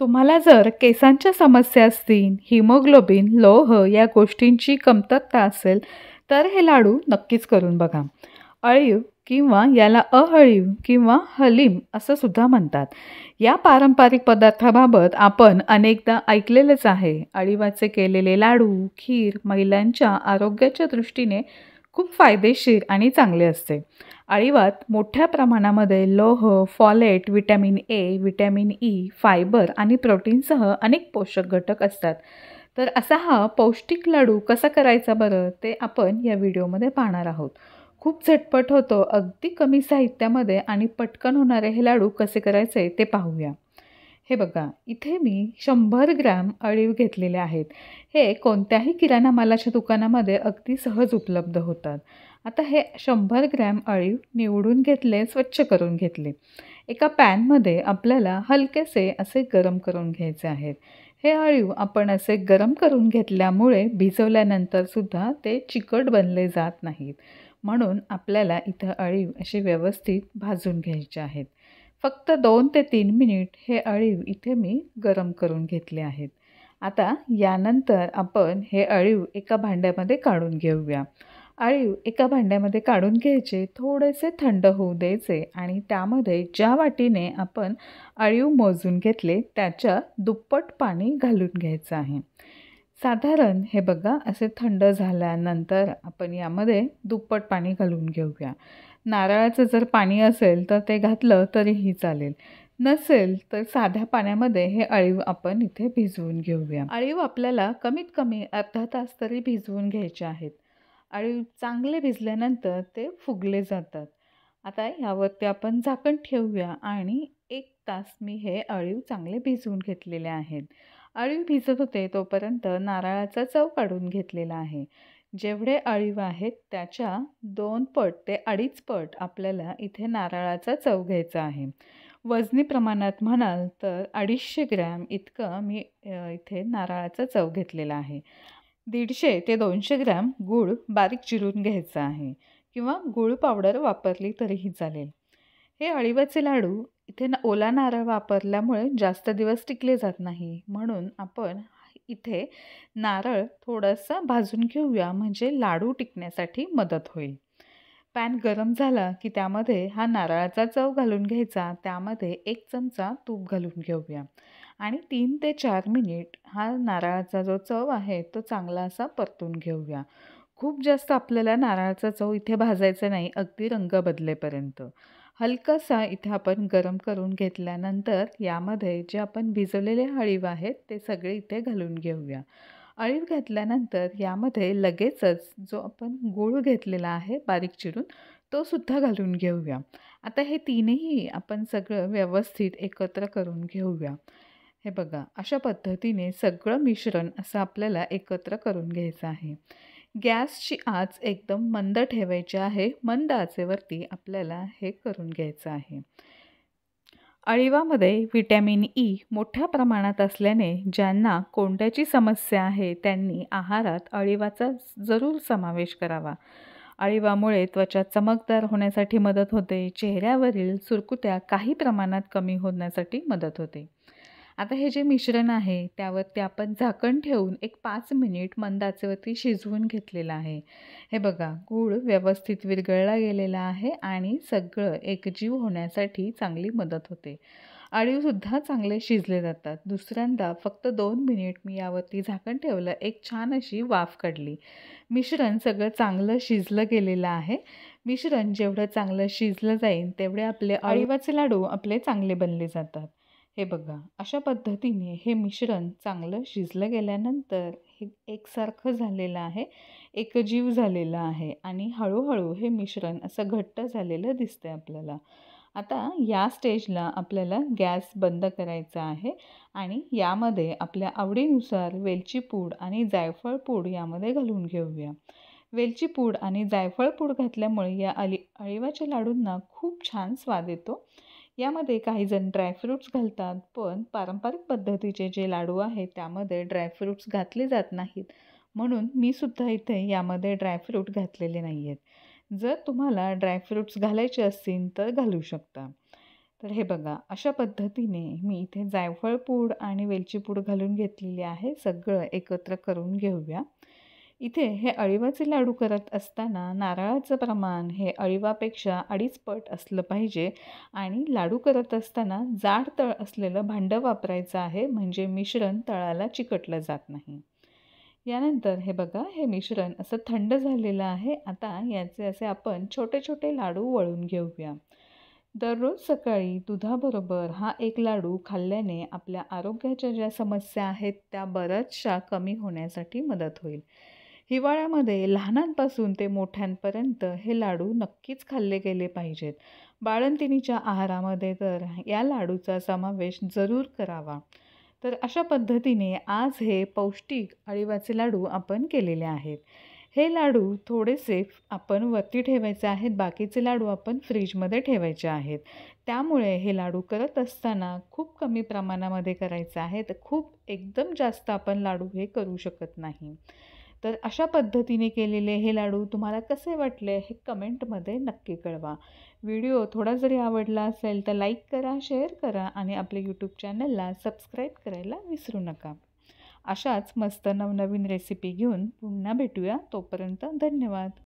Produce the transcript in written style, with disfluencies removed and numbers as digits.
तुम्हाला जर केसांच्या समस्या असतील, हिमोग्लोबिन, लोह या गोष्टींची कमतरता असेल, तर हे लाडू नक्कीच करून बघा. अळीव किंवा याला अहळीव किंवा हलीम असं सुद्धा म्हणतात. या पारंपरिक पदार्थाबाबत आपण अनेकदा ऐकलेलंच आहे. अळीवाचे केलेले लाडू, खीर महिलांच्या आरोग्याच्या दृष्टीने खूप फायदेशीर आणि चांगले असते. अळीवात मोठ्या प्रमाणामध्ये लोह, folate, vitamin A, vitamin E, fibre आणि प्रोटीनसह अनेक पोषक घटक असतात. तर असा हा पौष्टिक लाडू कसा करायचा बरं, ते आपण या व्हिडिओमध्ये पाहणार आहोत. खूप झटपट होतो, अगदी कमी साहित्यामध्ये आणि पटकन होणारे हे लाडू कसे करायचे ते पाहूया. हे बघा, इथे मी 100 ग्रॅम अळीव घेतलेले आहेत. हे कोणत्याही किराणा मालाच्या दुकानामध्ये अगदी सहज उपलब्ध होतात. आता हे 100 ग्रॅम अळीव निवडून घेतले, स्वच्छ करून घेतले. एका पॅनमध्ये आपल्याला हलकेसे असे गरम करून घ्यायचे आहेत. हे अळीव आपण असे गरम करून घेतल्यामुळे भिजवल्यानंतर सुद्धा ते चिकट बनले जात नाहीत. म्हणून आपल्याला इथं अळीव असे व्यवस्थित भाजून घ्यायचे आहेत. फक्त 2 ते 3 मिनिट हे अळीव इथे मी गरम करून घेतले आहेत. आता यानंतर आपण हे अळीव एका भांड्यामध्ये काढून घेऊया. अळीव एका भांड्यामध्ये काढून घ्यायचे, थोडेसे थंड होऊ द्यायचे आणि त्यामध्ये ज्या वाटीने आपण अळीव मोजून घेतले त्याच्या दुप्पट पाणी घालून घ्यायचं आहे. साधारण हे बघा असे थंड झाल्यानंतर आपण यामध्ये दुप्पट पाणी घालून घेऊया. नारळाचं जर पाणी असेल तर ते घातलं तरीही चालेल. नसेल तर साध्या पाण्यामध्ये हे अळीव आपण इथे भिजवून घेऊया. अळीव आपल्याला कमीत कमी अर्धा तास तरी भिजवून घ्यायचे आहेत. अळीव चांगले भिजल्यानंतर ते फुगले जातात. आता यावरती आपण झाकण ठेवूया आणि 1 तास मी हे अळीव चांगले भिजवून घेतलेले आहेत. अळीव भिजत होते तोपर्यंत नारळाचा चव काढून घेतलेला आहे. जेवढे अळीव आहेत त्याच्या 2 पट ते 2.5 पट आपल्याला इथे नारळाचा चव घ्यायचा आहे. वजनी प्रमाणात म्हणाल तर 250 ग्रॅम इतकं मी इथे नारळाचा चव घेतलेला आहे. 150 ते 200 ग्रॅम गूळ बारीक चिरून घ्यायचा आहे किंवा गूळ पावडर वापरली तरीही चालेल. हे अळीवाचे लाडू इथे ओला नारळ वापरल्यामुळे जास्त दिवस टिकले जात नाही. म्हणून आपण इथे नारळ थोडासा भाजून घेऊया, म्हणजे लाडू टिकण्यासाठी मदत होईल. पॅन गरम झाला की त्यामध्ये हा नारळाचा चव घालून घ्यायचा. त्यामध्ये 1 चमचा तूप घालून घेऊया आणि 3 ते 4 मिनिट हा नारळाचा जो चव आहे तो चांगला असा परतून घेऊया. खूप जास्त आपल्याला नारळाचा चव इथे भाजायचा नाही, अगदी रंग बदलेपर्यंत. हलकासा इथे आपण गरम करून घेतल्यानंतर यामध्ये जे आपण भिजवलेले अळीव आहेत ते सगळे इथे घालून घेऊया. अळीव घातल्यानंतर यामध्ये लगेचच जो आपण गूळ घेतलेला आहे बारीक चिरून तो सुद्धा घालून घेऊया. आता हे तीनही आपण सगळं व्यवस्थित एकत्र करून घेऊया. हे बघा, अशा पद्धतीने सगळं मिश्रण असं आपल्याला एकत्र करून घ्यायचं आहे. गॅसची आच एकदम मंद ठेवायची आहे. मंद आचेवरती आपल्याला हे करून घ्यायचं आहे. अळीवामध्ये व्हिटॅमिन ई मोठ्या प्रमाणात असल्याने ज्यांना कोंड्याची समस्या आहे त्यांनी आहारात अळीवाचा जरूर समावेश करावा. अळीवामुळे त्वचा चमकदार होण्यासाठी मदत होते. चेहऱ्यावरील सुरकुत्या काही प्रमाणात कमी होण्यासाठी मदत होते. आता हे जे मिश्रण आहे त्यावरती आपण झाकण ठेवून 5 मिनिट मंद आचेवरती शिजवून घेतलेलं आहे. हे बघा, गूळ व्यवस्थित विरघळला गेलेला आहे आणि सगळं एकजीव होण्यासाठी चांगली मदत होते. अळीवसुद्धा चांगले शिजले जातात. दुसऱ्यांदा फक्त 2 मिनिट मी यावरती झाकण ठेवलं, एक छान अशी वाफ काढली. मिश्रण सगळं चांगलं शिजलं गेलेलं आहे. मिश्रण जेवढं चांगलं शिजलं जाईल तेवढे आपले अळीवाचे लाडू आपले चांगले बनले जातात. हे बघा, अशा पद्धतीने हे मिश्रण चांगलं शिजलं गेल्यानंतर हे एकसारखं झालेलं आहे, एकजीव झालेलं आहे आणि हळूहळू हे मिश्रण असं घट्ट झालेलं दिसतंय आपल्याला. आता या स्टेजला आपल्याला गॅस बंद करायचा आहे आणि यामध्ये आपल्या आवडीनुसार वेलची पूड आणि जायफळ पूड यामध्ये घालून घेऊया. वेलची पूड आणि जायफळ पूड घातल्यामुळे या अळीवाच्या लाडूंना खूप छान स्वाद येतो. यामध्ये काही जण ड्रायफ्रूट्स घालतात, पण पारंपरिक पद्धतीचे जे लाडू आहेत त्यामध्ये ड्रायफ्रूट्स घातले जात नाहीत. म्हणून मी सुद्धा इथे यामध्ये ड्रायफ्रूट घातलेले नाही आहेत. जर तुम्हाला ड्रायफ्रूट्स घालायचे असतील तर घालू शकता. तर हे बघा, अशा पद्धतीने मी इथे जायफळ पूड आणि वेलची पूड घालून घेतलेली आहे. सगळं एकत्र करून घेऊया. इथे हे अळीवाचे लाडू करत असताना नारळाचं प्रमाण हे अळीवापेक्षा 2.5 पट असलं पाहिजे आणि लाडू करत असताना जाड तळ असलेलं भांडं वापरायचं आहे, म्हणजे मिश्रण तळाला चिकटलं जात नाही. यानंतर हे बघा, हे मिश्रण असं थंड झालेलं आहे. आता याचे असे आपण छोटे छोटे लाडू वळून घेऊया. दररोज सकाळी दुधाबरोबर हा एक लाडू खाल्ल्याने आपल्या आरोग्याच्या ज्या समस्या आहेत त्या बऱ्याचशा कमी होण्यासाठी मदत होईल. हिवाळ्यामध्ये लहानांपासून ते मोठ्यांपर्यंत हे लाडू नक्कीच खाल्ले गेले पाहिजेत. बाळंतिणीच्या आहारामध्ये तर या लाडूचा समावेश जरूर करावा. तर अशा पद्धतीने आज हे पौष्टिक अळीवाचे लाडू आपण केलेले आहेत. हे लाडू थोडेसे आपण वरती ठेवायचे आहेत, बाकीचे लाडू आपण फ्रीजमध्ये ठेवायचे आहेत. त्यामुळे हे लाडू करत असताना खूप कमी प्रमाणामध्ये करायचे आहेत. खूप एकदम जास्त आपण लाडू हे करू शकत नाही. तर अशा पद्धतीने केलेले हे लाडू तुम्हाला कसे वाटले हे कमेंटमध्ये नक्की कळवा. व्हिडिओ थोडा जरी आवडला असेल तर लाईक करा, शेअर करा आणि आपल्या यूट्यूब चॅनलला सबस्क्राईब करायला विसरू नका. अशाच मस्त नवनवीन रेसिपी घेऊन पुन्हा भेटूया. तोपर्यंत धन्यवाद.